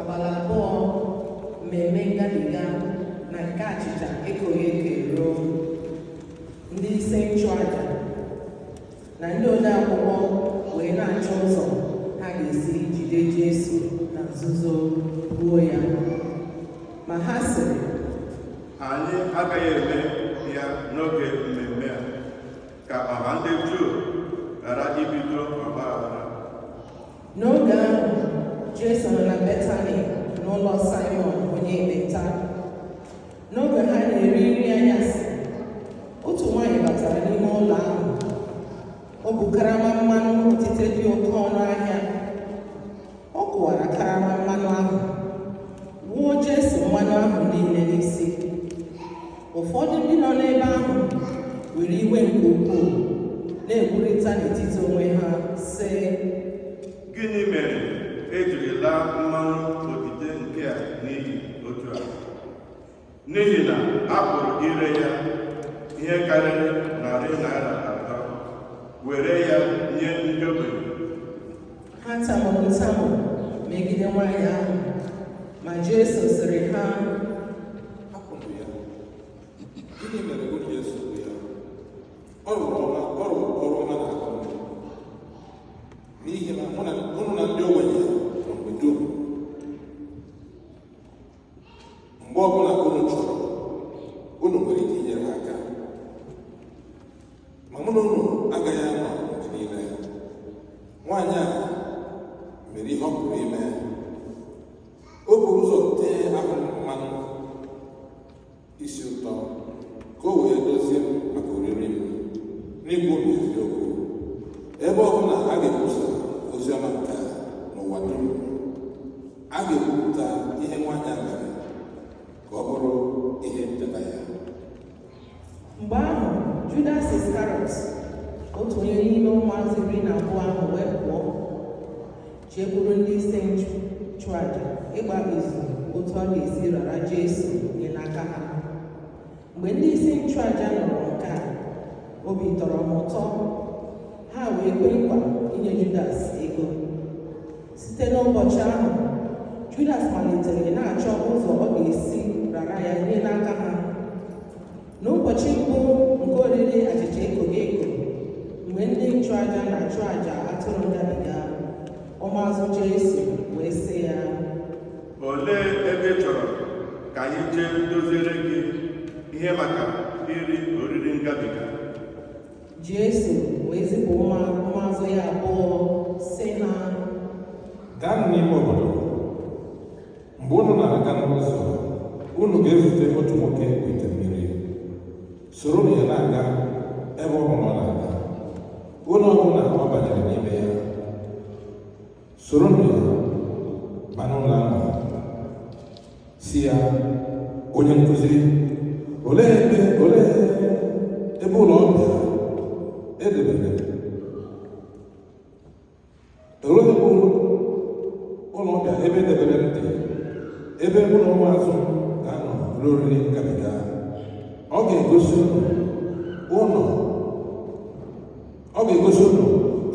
abalị abụọ mmemme ngabiga na nke achịcha ekoghị eko ruo ndị isi nchụaja na ndị ode akwụkwọ wee na-achọ ụzọ ha ga-esi jide Jesu na nzuzo gbuo ya, ma ha sịrị, anyị agaghị eme ya n'oge mmemme a ka ọha ndị Juu ghara ibido ọgbaghara. N'oge ahụ Jesu nọ na Betani n'ụlọ Simon onye ekpenta. N'oge ha na-eri nri anyasị, otu nwaanyị batara n'ime ụlọ ahụ. O bu karama mmanụ otite dị oke ọnụ ahịa. Ọ kụwara karama mmanụ ahụ, wuo Jesu mmanụ ahụ niile n'isi. Ụfọdụ ndị nọ n'ebe ahụ were iwe nke ukwuu na-ekwurịta n'etiti onwe ha sị, gịnị mere ejiri laa mmanụ otite nke a n'iyi otu a? N'ihi na a pụrụ ire ya ihe karịrị $300 were ya nye ndị ogbenye. Ha tamụrụ ntamụ megide nwaanyị ahụ, ma Jesu sịrị ha, hapụnụ ya. Gịnị mere unu ga-esogbu ya? Ọ rụrụ ọrụ ọma n'aka unu, n'ihi na unu na ndị ogbenye nọ mgbe dum. Mgbe ọbụla unu chọrọ, unu nwere ike inyere aka, ma mụ na unu agaghị anọ mgbe niile. Nwaanyị a mere ihe ọ pụrụ ime. O buru ụzọ tee ahụ mmanụ isi ụtọ ka o wee dozie maka oriri m n'igwe obi eziokwu. Ebe ọ bụla a ga-ekwusa ozi ọma nke a n'ụwa dum, a ga-ekwupụta ihe nwaanyị a mere ka ọ bụrụ ihe ncheta ya. Mgbe ahụ Judas Iskarịọt, otu onye n'ime ụmụazụ 12 ahụ, wee pụọ jekwuru ndị isi nchụaja ịgba izu otu ọ ga-esi rara Jesu nye n'aka ha. Mgbe ndị isi nchụaja nụrụ nke a, obi tọrọ ha ụtọ. Ha wee kwe nkwa inye Judas ego. Site n'ụbọchị ahụ, Judas malitere na-achọ ụzọ ọ ga-esi rara ya nye n'aka ha. N'ụbọchị mbụ nke oriri achịcha ekoghị eko, mgbe ndị nchụaja na-achụ àjà atụrụ ngabiga, ụmụazụ Jesu wee sị ya, olee ebe ị chọrọ ka anyị jee doziere gị ihe maka iri oriri ngabiga? Jesu wee zipụ ụmụazụ ya abụọ sị ha, gaa n'ime obodo. Mgbe unu na-aga n'ụzọ, unu ga-ezute otu nwoke ite mmiri. Soro ya na-aga ebe ọ bụla ọ na-aga. Ụlọ ọbụla ọ banyere n'ime ya, soro ya ma n'ụlọ ahụ. Si ya, onye nkụzi, olee ebe ụlọ ọbịa edebere? Olee ebe ụlọ ọbịa ebe edebere m dị, ebe ụlọ ụmụazụ ga-anọ n'oriri ngabiga? Ọ ga-egosi unu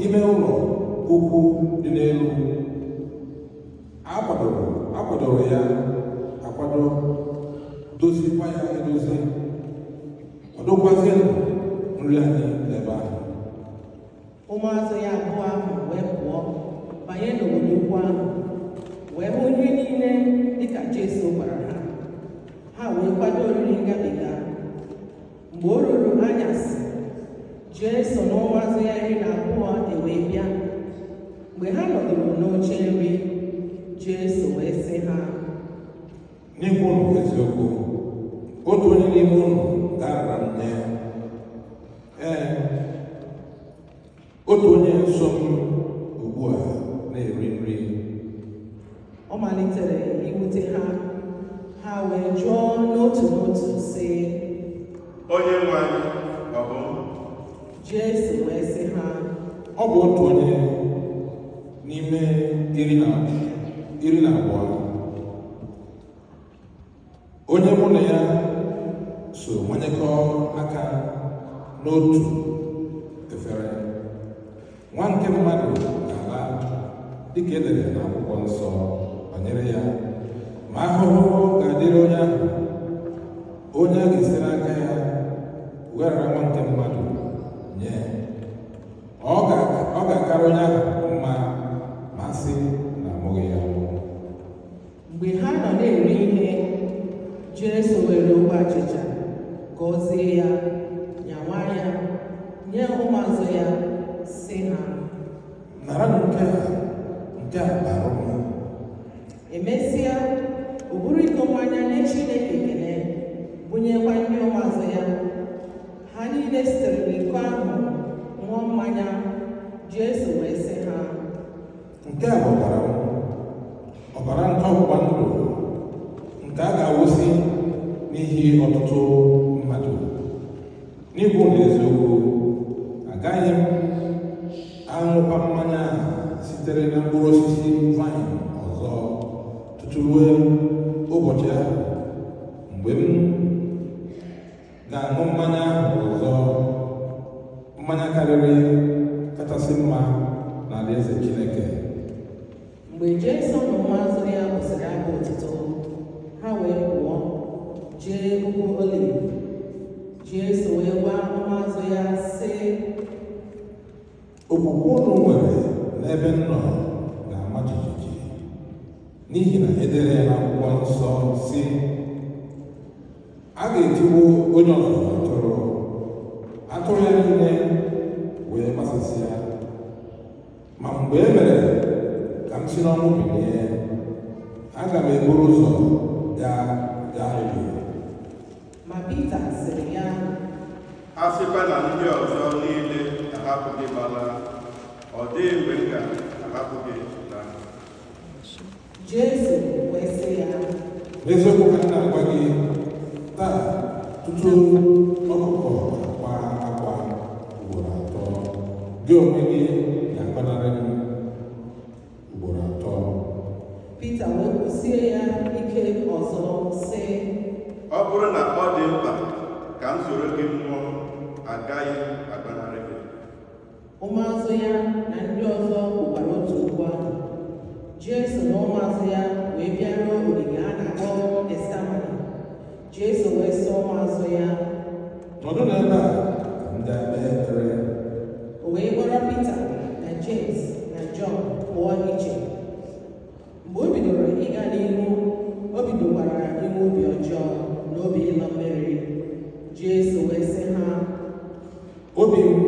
ime ụlọ ukwu dị n'elu. Akwadoro ya akwado, dozikwa ya edozi. Ọ dọkwazie nri anyị n'ebe ahụ. ụmụazụ ya abụọ ahụ wee pụọ banye n'obodo ukwu ahụ, wee hụ ihe niile dịka Jesu gwara ha. Ha wee kwado oriri ngabiga. Mgbe o ruru anyasị, Jesu na ụmụazụ ya 12 ewee bịa. Mgbe ha nọdụrụ n'oche nri, Jesu wee sị ha, N'ikwu unu eziokwu, otu onye n'ime unu ga-arara m nye. Otu onye nso m ugbu a na-eri nri. ọ malitere iwute ha. Ha wee jụọ n'otu n'otu sị, Onye nwe anyị, ọ bụ m? Jesu wee sị ha, Ọ bụ otu onye n'ime iri na abụọ, onye mụ na ya so manyekọ aka n'otu efere. Nwa nke mmadụ ga-ala dịka edere n'akwụkwọ nsọ banyere ya, ma ahụhụ ga-adịrị onye ahụ onye a ga-esi n'aka ya weghara nwa nke mmadụ nye. Ọ ga-akara onye ahụ mma ma a sị na amụghị ya amụ. Mgbe ha nọ na-eri ihe, Jesu were ogbe achịcha gọzie ya, nyawa ya, nye ụmụazụ ya, sị ha, naranụ nke a bara ụmụ. Emesịa, o buru iko mmanya nye Chineke ekele, bunyekwa ndị ụmụazụ ya. Ha niile sitere n'iko ahụ ṅụọ mmanya. Jesu wee sị ha, nke a bụ ọbara nke ọgbụgba ndụ, nke a ga-awụsị n'ihi ọtụtụ mmadụ. N'ikwu na eziokwu, agaghị m aṅụkwa mmanya sitere na mkpụrụ osisi vaịn ọzọ tutu ruo ụbọchị ahụ mgbe m ga-aṅụ mmanya ahụ ọzọ, mmanya kachasị mma n'alaeze Chineke. Mgbe Jesu na ụmụazụ ya kwụsịrị abụ otuto, ha wee pụọ jee ugwu Oliv. Jesu wee gwa ụmụazụ ya sị, okwukwe unu nwere n'ebe m nọ ga-ama jijiji, n'ihi na edere ya n'akwụkwọ nsọ sị, a ga-etigbu onye ọzụzụ atụrụ ya niile wee gbasasịa. Ma mgbe e mere ka m si n'ọnwụ bilie, aga m eburu ụzọ gaa elu. Ma Pita sịrị ya, a sịkwa na ndị ọzọ niile ahapụ gị gbala, ọ dịghị mgbe m ga-ahapụ gị laa. Jesu wee sị ya, n'eziokwu ka m na-agwa gị, taa tutu ọkụkọ akwa akwa ugboro atọ, gị onwe gị ga-agbanarị m ugboro atọ. Pita wee kwụsie ya ike ọzọ sị, Ọ bụrụ na ọ dị mkpa ka m soro gị nwụọ, agaghị agbanarị gị. Ụmụazụ ya na ndị ọzọ kwukwara otu okwu ahụ. Jesu na ụmụazụ ya wee bịaruo ogige a na-akpọ Getsemani. Jesu wee sị ụmụazụ ya, nọdụ n'ebe a ka m gaa kpee ekpere. O wee kpọrọ Pita na James na Jọn pụọ iche. Mgbe o bidoro ịga n'ihu, o bidokwara inwe obi ọjọọ na obi ịlọ mmiri. Jesu wee sị ha, obi m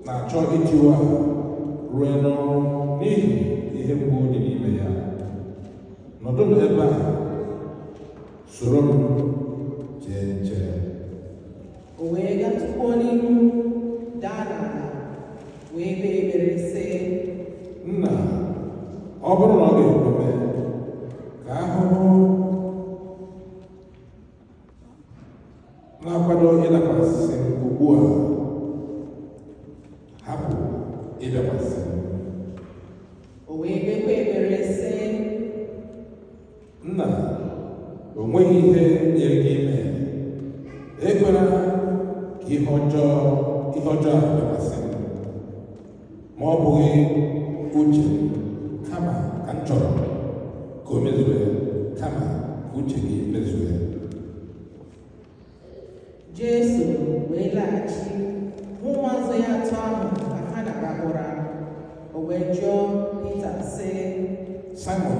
na-achọ itiwa ruo n'ọnwụ n'ihi ihe mgbu dị n'ime ya. Nọdụ n'ebe a, soro m jee nche. O wee gatụkwuo n'ihu, daa n'ala, wee kpee ekpere sị, Nna, ọ bụrụ na ọ ga-ekweme ka ahụhụ na-akwado ịdakwasị m ugbu a hapụ ịbịakwasị m. O wee kpekwa ekpere sị, Nna, o nweghị ihe nyere gị ime, ekwela ka ihe ọjọọ a bịakwasị m, ma ọ bụghị uche m, kama ka m chọrọ ka o mezue, kama ka uche gị mezue. Jesu wee laghachi hụ ụmụazụ ya atọ ahụ ka ha na-arahụ ụra. O wee jụọ Pita sị, Simon,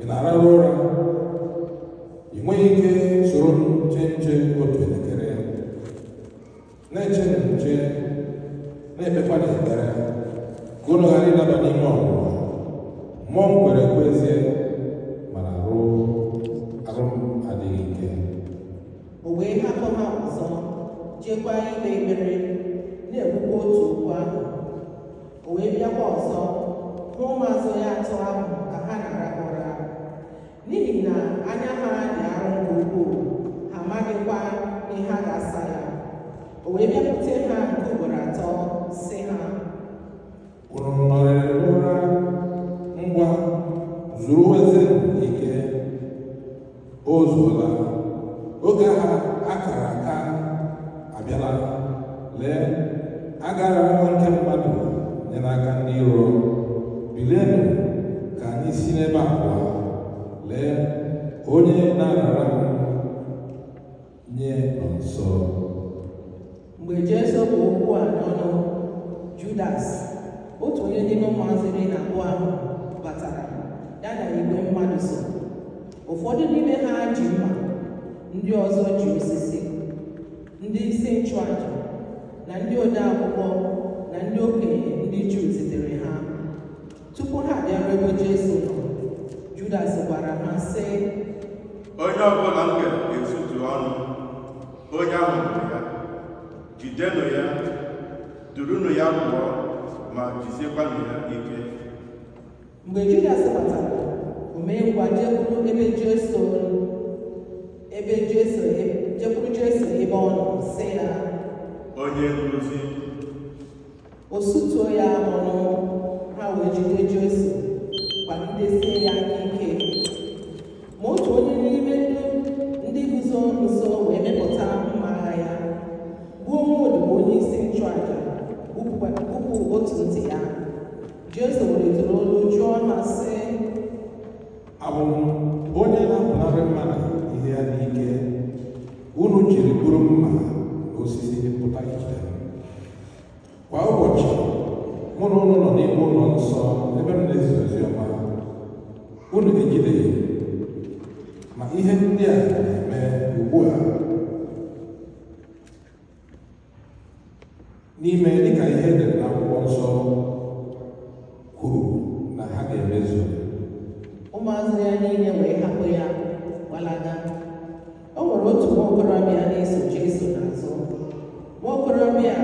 ị na-arahụ ụra? Ị nweghị ike soro m jee nche otu elekere? Na-eche nche, na-ekpekwa n'ekpere ka unu ghara ịdaba n'ime ọnwụnwa. Mmụọ m kwere ekwe ezie, mana arụ m adịghị ike. o wee hapụ ha ọzọ, jekwa ikpe ekpere, na-ekwukwa otu okwu ahụ. O wee bịakwa ọzọ hụ ụmụazụ ya atọ ahụ ka ha na-arahụ ụra, n'ihi na anya ha dị arọ nke ukwuu, ha amaghịkwa ihe ha ga-asa ya. O wee bịakwute ha nke ugboro atọ sị ha, Unu nọrịrị n'ụra? Ngwa, zuru eze ike. O zuola, oge ha akara aka abịala. Lee, agara nwa nke mmadụ nye n'aka ndị iro. Bilienụ ka anyị anyị si n'ebe a pụọ, lee onye na-arara m nye nọ nso. Mgbe Jesu bụ okwu a n'ọnụ, Judas, otu onye n'ime ụmụazụ iri na abụọ ahụ, batara ya na igwe mmadụ so. Ụfọdụ n'ime ha ji mma, ndị ọzọ ji osisi. Ndị isi nchụaja na ndị ode akwụkwọ na ndị okenye ndị Juu zitere ha. Tupu ha bịaruo ebe Jesu nọ, Judas gwara ha sị, onye ọbụla m ga-esutu ọnụ, onye ahụ bụ ya. Jidenụ ya, durunu ya pụọ, ma jisiekwanụ ya ike. Mgbe Judas batara, o mee ngwa jekwuru Jesu ebe ọ nọ, sị ya, onye nkuzi. O sutuo ya ọnụ, ha wee jide Jesu, kwagidesie ya aka ike. Ma otu onye n'ime ndị guzo nso wee mepụta mma agha ya, gbuo nwa odibo onye isi nchụaja, gbupụ otu ntị ya. Jesu weretụrụ olu jụọ ha sị, abụ m onye na-apụnara mmadụ ihe ya n'ike, unu jiri buru mma osisi pụta ijide m? Kwa ụbọchị mụ na unu nọ n'ime ụlọ nsọ ebe m na-ezi ozi ọma, unu ejideghị m. Ma ihe ndị a na-eme ugbu a n'ime dịka ihe edere n'akwụkwọ nsọ kwuru na ha ga-emezu. Ụmụazụ ya niile wee hapụ ya gbalaga. O nwere otu nwa okorobịa na-eso Jesu n'azụ. Nwa okorobịa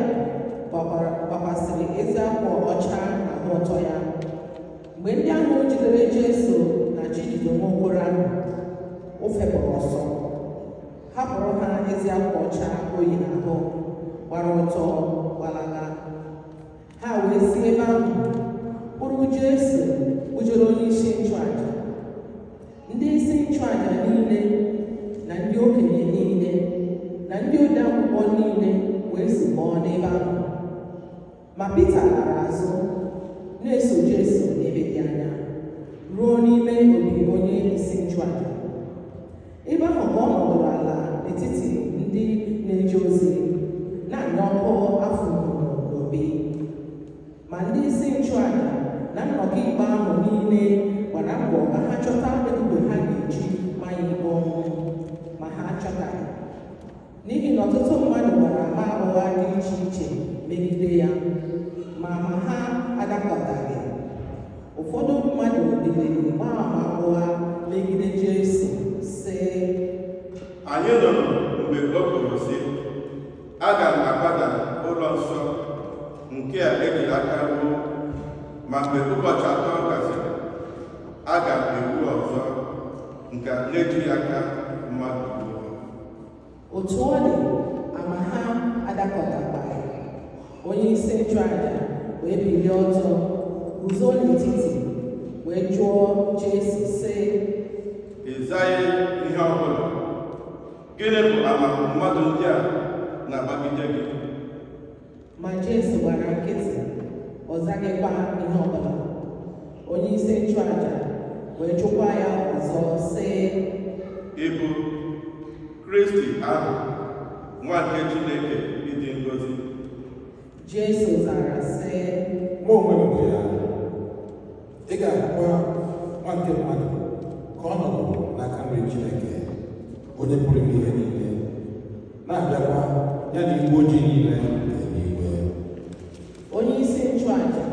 gbakwasịrị ezi akwa ọcha n'ahụ ụtọ ya. Mgbe ndị ahụ jidere Jesu na jide nwa okoro ahụ, o fepụrụ ọsọ, hapụrụ ha ezi akwa ọcha oyi n'ahụ gbara ụtọ gbalaga. Ha wee si ebe ahụ kpụrụ Jesu bujere onye isi nchụaja. Ndị isi nchụaja niile na ndị okenye niile na ndị ode akwụkwọ niile wee zukọọ n'ebe ahụ. Ma Pita lara azụ na-eso Jesu ebe dị anya ruo n'ime obi onye isi nchụaja. Ebe ahụ ka ọ nọdụrụ ala n'etiti ndị na-eje ozi na-anya ọkụ afụrụ n'obi. Ma ndị isi nchụaja na nnọkọ ikpe ahụ niile gbara mbọ ka ha chọta ebube ha ga-eji ma ya ikpe ọnwụ, ma ha achọtaghị. N'ihi na ọtụtụ mmadụ gbara ama ụgha dị iche iche megide ya, ma ha adakọtaghị. Ụfọdụ mmadụ biliri gbaa ama ụgha megide Jesu, sị, anyị nụrụ mgbe o kwuru sị, aga m agbada ụlọ nsọ nke a ejiri aka ruo, ma mgbe ụbọchị atọ gasịrị, aga m ewu ọzọ nke na-ejighị aka mmadụ ruo. Otu ọ dị, ama ha adakọtakwaghị. Onye isi nchụaja wee bilie ọtọ, guzo n'etiti, wee jụọ Jesu sị, ị zaghị ihe ọ bụla. Gịnị bụ ama mmadụ ndị a na-agbagide gị? Ma Jesu gbara nkịtị, ọ zaghịkwa ihe ọbụla. Onye isi nchụaja wee jụkwa ya ọzọ sị, ị bụ Kristi ahụ, nwa nke Chineke ịdị ngọzi? Jesu zara sị, Mụ onwe m bụ ya. Ị ga-ahụkwa nwa nke mmadụ ka ọ nọdụ n'aka nri Chineke, onye pụrụ ime ihe niile, na-abịakwa ya na igwe ojii niile n'eluigwe. onye isi nchụaja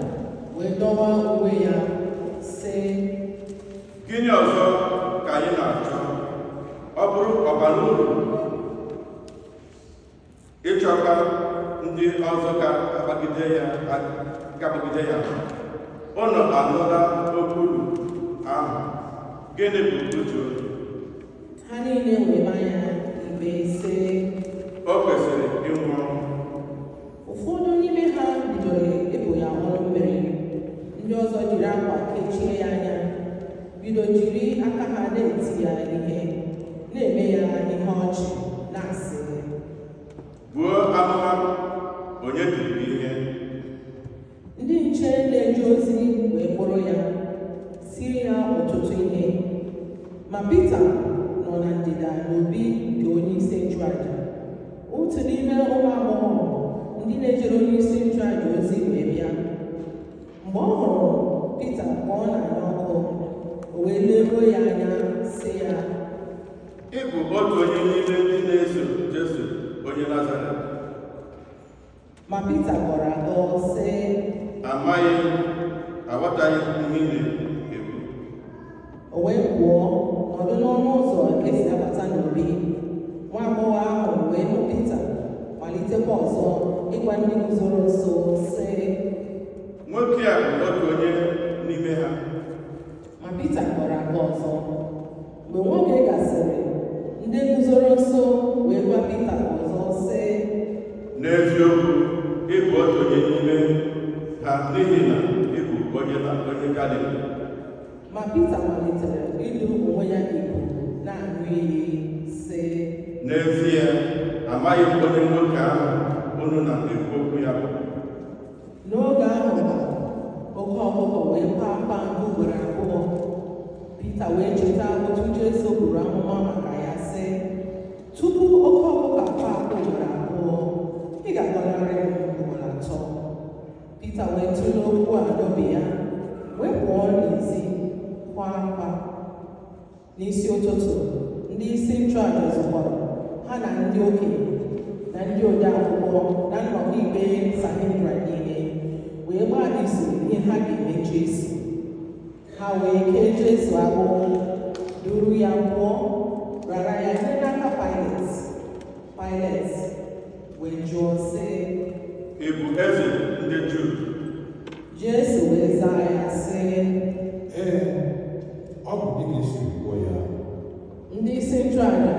wee dọwa uwe ya sị, Gịnị ọzọ ka anyị na-achọ? Ọ bụrụ ọbara uru ịchọta ndị ọzọ ga-agbagide ya. Ụnụ anụla okwu ahụ, gịnị bụ uche unu? ha niile wee maa ya ikpe sị, O kwesịrị ịnwụ ọnwụ. ụfọdụ n'ime ha bidoro ịbụ ya ọnụ mmiri, ndị ọzọ jiri akwa kechie ya anya, bido jiri aka ha na-eti ya ihe, na-eme ya ihe ọchị, na-asị, Buo amụma, onye diri ihe? ndị nche na-eje ozi wee kpụrụ ya, tie ya ọtụtụ ihe. Ma Pita nọ na ndịda n'obi nke onyeisi nchụaja. Otu n'ime ụmụ agbọghọ ndị na-ejere onyeisi nchụaja ozi wee bịa. Mgbe ọ hụrụ Pita ka ọ na-anya ọkụ, o wee leruo ya anya sị ya, ị bụ otu onye n'ime ndị na-eso Jesu onye Nazaret. Ma Pita kọrọ agọ sị, amaghị aghọtaghị ihe ị na-ekwu. O wee pụọ nọdụ n'ọnụ ụzọ esi abata n'obi. Nwa agbọghọ ahụ wee hụ Pita malitekwa ọzọ ịgwa ndị guzoro nso sị, nwoke a bụ otu onye n'ime ha. Ma Pita kọrọ agọ ọzọ. Mgbe nwoke gasịrị, ndị guzoro nso wee gwa Pita ọzọ sị, n'eziokwu ị bụ otu onye n'ime ha, n'ihi na ị bụ onye Galili. Ma Pita malitere ịdụ onwe ya ibu na-aṅụ iyi sị, n'ezie amaghị m onye nwoke ahụ unu na-ekwu okwu ya bụ. N'oge ahụ oke ọkụkọ wee kwaa akwa ugboro abụọ. Pita wee cheta otu Jesu buru amụma maka ya sị, tupu oke ọkụkọ akwa akwa ugboro abụọ, ị ga-agọnarị m ugboro atọ. Pita wee tụlee okwu a n'obi ya, wee pụọ n'ezi kwa akwa. N'isi ụtụtụ, ndị isi nchụaja zukọrọ ha na ndị okenye na ndị ode akwụkwọ na nnọkọ ikpe Sanhedrin niile, wee gbaa izu ihe ha ga-eme Jesu. Ha wee kee Jesu agbụ, duru ya pụọ, rara ya nye n'aka Pilet wee jụọ sị, ị bụ eze ndị Juu? Jesu wee zaa ya sị, ọ bụ dịka isi kwuo ya. ndị isi nchụaja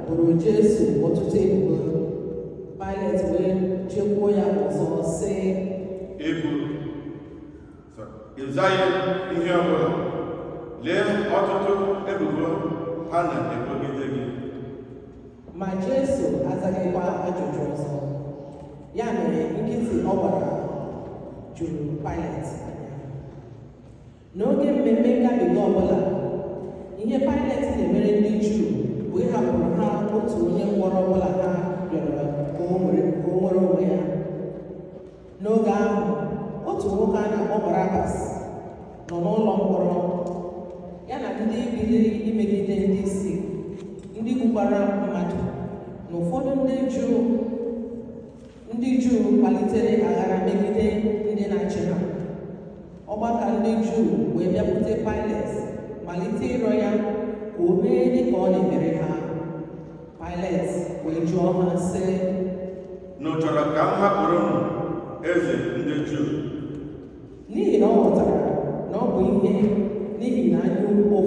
boro Jesu ọtụtụ ebubo. Pilet wee jekwuo ya ọzọ sị, ị zaghị ihe ọbụla. Lee ọtụtụ ebubo ha na-ebogide gị. Ma Jesu azaghịkwa ajụjụ ọzọ. Ya mere nkịtị ọ gbara juru Pilet anya. N'oge mmemme ngabiga ọbụla, ihe Pilet na-emere ndị Juu bụ ịhapụrụ ha otu onye ngwọrọ ọbụla ha rịọrọ ka o nwere onwe ya. N'oge ahụ, otu nwoke a na-akpọ Barabas nọ n'ụlọ mkpọrọ, ya na ndị biliri imegide ndị isi, ndị gbukwara mmadụ, na ụfọdụ ndị Juu kpalitere aghara megide ndị na-achị ha. Ọgbakọ ndị Juu wee bịakwute Pilet malite ịrịọ ya ka o mee dị ka ọ na-emere ha. Pilet wee jụọ ha sị, na ọ chọrọ ka m hapụrụ unu eze ndị Juu? N'ihi na ọ ghọtara na ọ bụ ihe n'ihi na anya ụfụ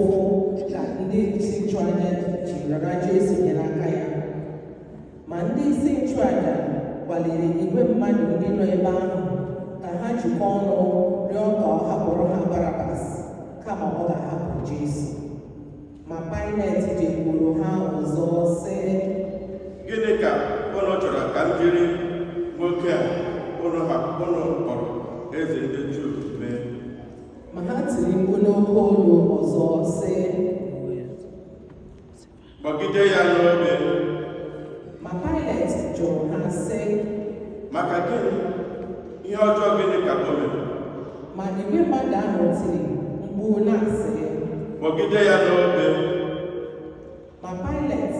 ka ndị isi nchụaja ji rara Jesu nye n'aka ya. Ma ndị isi nchụaja kwaliri igwe mmadụ ndị nọ ebe ahụ ka ha jikọọ ọnụ rịọ ka ọ hapụrụ ha Barabas kama ọ ga-ahapụ Jesu. Ma Pilet jekwuru ha ọzọ sị, gịnị ka unu chọrọ ka m jiri nwoke a unu kpọrọ eze ndị Juu mee? Ma ha tiri mkpu n'oke olu ọzọ sị, kpọgide ya n'obe. Ma Pilet jụrụ ha sị, maka gịnị? Ihe ọjọọ gịnị ka o mere? Ma igwe mmadụ ahụ tiri mkpu na-asị, kpọgide ya n'obe. Ma Pilet,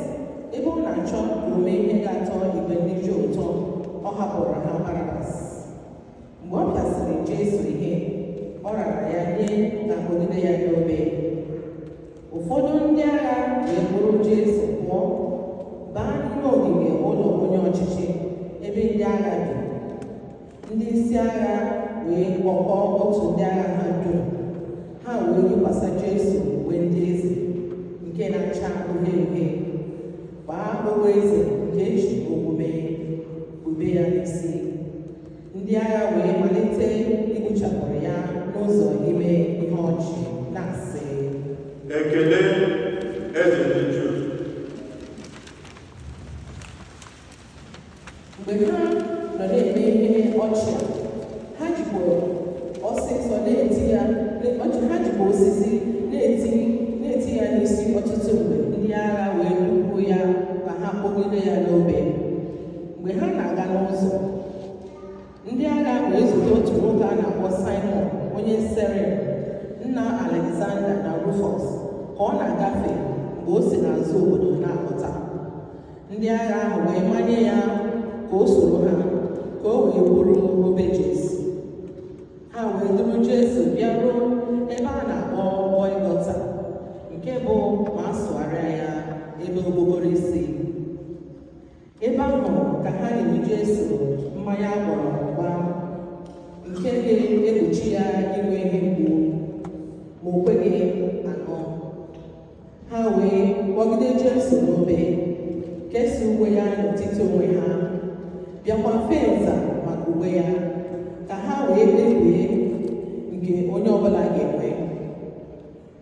ebe ọ na-achọ ka o mee ihe ga-atọ igwe ndị Juu ụtọ, ọ hapụrụ ha Barabas. Mgbe ọ pịasịrị Jesu ihe, ọ rara ya nye ka kpọgide ya n'obe. Ụfọdụ ndị agha wee buru Jesu pụọ, baa n'ime ogige ụlọ onye ọchịchị ebe ndị agha bi. Ndị isi agha wee kpọkọọ otu ndị agha ha dum. Ha wee yikwasị Jesu uwe ndị eze nke na-acha uhie uhie, gbaa okpueze nke eji ogwu mee, kpube ya n'isi. Ndị agha wee malite igbuchapụrụ ya n'ụzọ ime ihe ọchị na-asị, ekele eze ndị Juu. Mgbe ha nọ na-eme ihe ọchị, ha jikwa osisi onye Siria, nna Alexander na Rufus, ka ọ na-agafe mgbe o si n'azụ obodo na-apụta. Ndị agha ahụ wee manye ya ka o soro ha ka o wee bụrụ obe Jesu. Ha wee duru Jesu bịaruo ebe a na-akpọ Gọlgọta, nke bụ ma a sụgharịa ya ebe okpokoro isi. Ebe ahụ ka ha nyere Jesu mmanya agbọrọ mgba nke ga-egbochi ya inwe ihe mgbu, ma o kweghị aṅụ. Ha wee kpọgide Jesu n'obe, kesaa uwe ya n'etiti onwe ha, bịakwa fee nza maka uwe ya, ka ha wee kpebie nke onye ọbụla ga-enwe.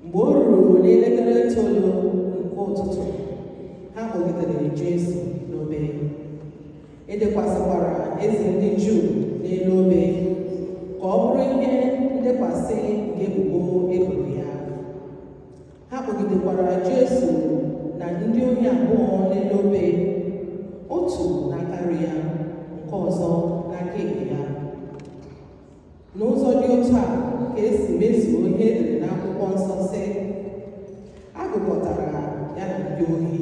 Mgbe o ruru n'elekere 9 nke ụtụtụ, ha kpọgidere Jesu n'obe. Edekwasịkwara eze ndị Juu n'elu obe ka ọ bụrụ ihe ndekwasị nke ebubo eboro ya. Ha kpọgidekwara Jesu na ndị ohi abụọ n'elu obe, otu n'aka nri ya, nke ọzọ n'aka ekpe ya. N'ụzọ dị otu a ka esi mezuo ihe edere n'akwụkwọ nsọ sị, a gụkọtara ya na ndị ohi.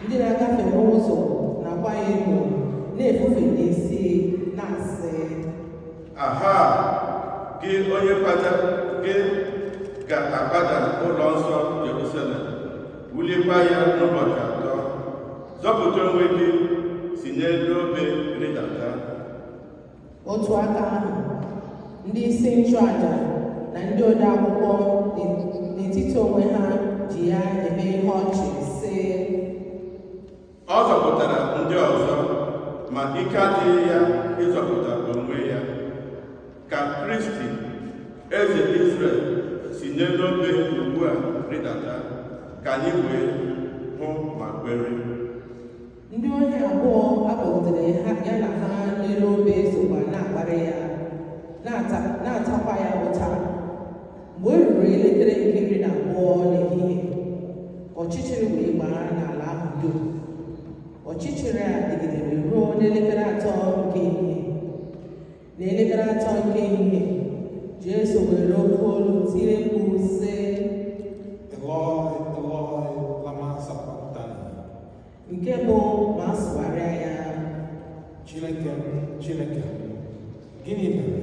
Ndị na-agafe n'ụzọ na-agba ya ego, na-efufe n'isi, na-asị, aha, gị onye gị ga-agbada ụlọ nsọ Jerusalem, wulikwa ya n'ụbọchị 3, zọpụta onwe gị si n'elu obe rịdata. Otu aka ahụ, ndị isi nchụaja na ndị ode akwụkwọ n'etiti onwe ha ji ya eme ihe ọchị sị, ọ zọpụtara ndị ọzọ, ma ike adịghị ya ịzọpụta onwe ya. Ka Kristi, eze Izrel, si n'elu obe ugbu a rịdata, ka anyị wee hụ ma kwere. Ndị ohi abụọ akpọgidere ya na ha n'elu obe sokwa na-akparị ya, na-atakwa ya ụta. Mgbe o ruru elekere 12 n'ehihie, ọchịchịrị wee gbaa n'ala ahụ dum. Ọchịchịrị a dịgidere ruo n'elekere 3 nke ehihie. N'elekere 3 nke ehihie, Jesu were oke olu tie mkpu sị, Eloi, Eloi, lama sabachthani, nke bụ ma a sụgharịa ya, Chineke m, Chineke m, gịnị mere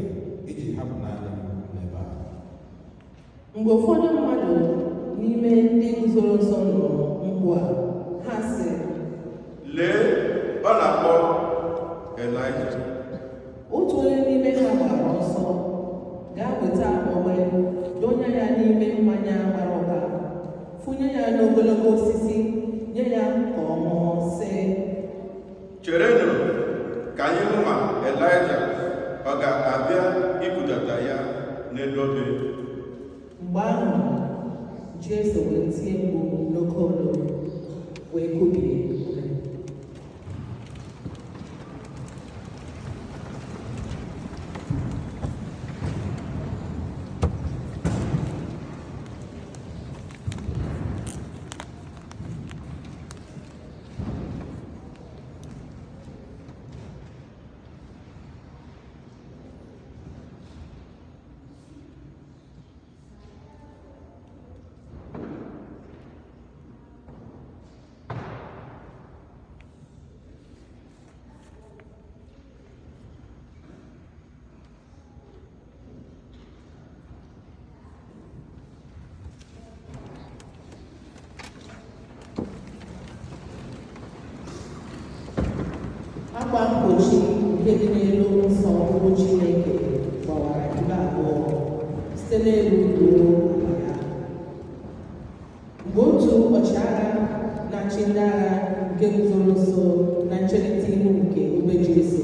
iji hapụ n'anya m n'ebe a? Mgbe ụfọdụ mmadụ n'ime ndị guzoro nso nụrụ mkpu a, ha sị, lee, ọ na-akpọ Elaịja. otu onye n'ime ha gbara ọsọ gaa weta ogbe, donye ya n'ime mmanya gbara ụka, fụnye ya n'ogologo osisi, nye ya ka ọ ṅụọ, sị, cherenụ ka anyị hụ ma Elaịja ọ ga-abịa ikudata ya n'elu obe. Mgbe ahụ, Jesu wee tie mkpu n'oke olu, wee kubie ume. Akwa mgbochi nke dị n'elu nsọ ụkwụ Chineke gbawara ibe abụọ site n'elu ruo ala ya. Mgbe otu ọchịagha na-achị ndị agha nke guzoro nso na ncherịta ihu nke obe Jesu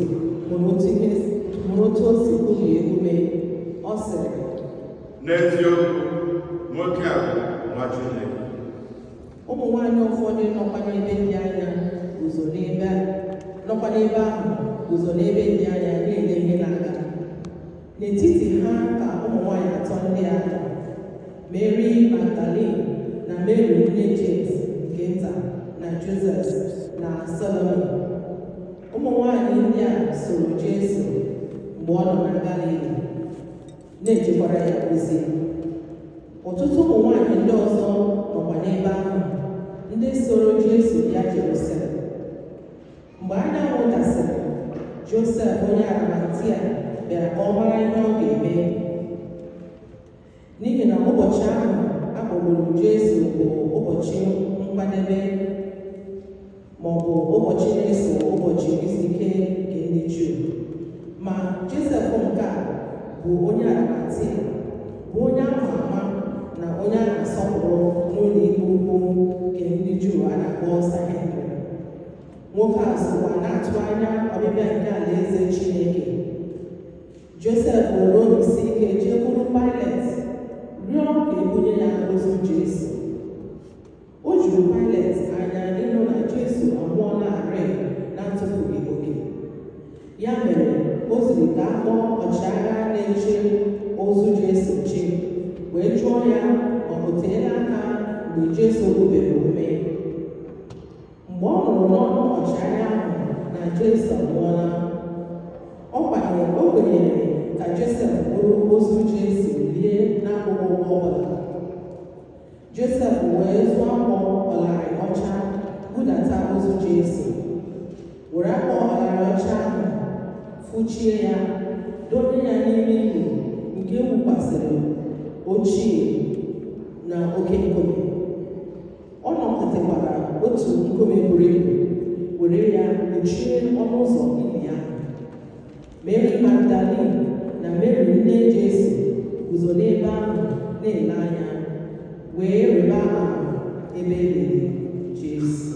hụrụ otu o si kubie ume, ọ sịrị, n'eziokwu, nwoke a bụ nwa Chineke. ụmụ nwaanyị ụfọdụ nọkwa n'ebe dị anya guzo n'ebe ahụ guzo n'ebe dị anya na-ele ihe na-aga. N'etiti ha ka ụmụ nwaanyị 3 ndị ahụ, Mary Magdalene na Mary nne James nke nta na Joseph na Salome. Ụmụ nwaanyị ndị a soro Jesu mgbe ọ nọ na Galili. na-ejekwara ya ozi. Ọtụtụ ụmụ nwanyị ndị ọzọ nọkwa n'ebe ahụ, ndị soro Jesu bịa Jerusalem. Mgbe anyanwụ dasịrị, Josef onye Arimatia bịara ka ọ mara ihe ọ ga-eme, n'ihi na ụbọchị ahụ a kpọgburu Jesu bụ ụbọchị nkwadebe, ma ọ bụ ụbọchị na-eso ụbọchị izu ike nke ndị Juu. Ma Josef nke a bụ onye Arimatia, bụ onye ama ama na onye a na-asọpụrụ n'ụlọ ikpe ukwu nke ndị Juu a na-akpọ Sanhedrin. Nwoke a sokwa na-atụ anya ọbịbịa nke alaeze Chineke. Josef were obi si ike jekwuru Pilet rịọ ka ebunye ya ozu Jesu. O juru Pilet anya ịnụ na Jesu anwụọlarị na ntụfughị oke. Ya mere, o ziri ka a kpọọ ọchịagha na-eche ozu Jesu nche, wee jụọ ya ma o teela aka mgbe Jesu rubere ume. Mgbe ọ nụrụ n'ọnụ ọchịagha ahụ na Jesu anwụọla, o kwenyere ka Josef bụrụ ozu Jesu lie n'akwụkwọ ụgwọ ọbụla. Josef wee zụọ akpọ ọlarị ọcha budata ozu Jesu, were akpọ ọlarị ọcha ahụ fụchie ya, donye ya n'ime ili nke ewukwasịrị ochie na oke nkume. Ọ nọkọtakwara otu nkume buru ibu, were ya kpuchie ọnụ ụzọ ili ya. Mary Magdalene na Mary nne Jesu guzo n'ebe ahụ na-ele anya, wee rịba ama ebe eliri Jesu.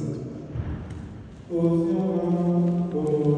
Oziọma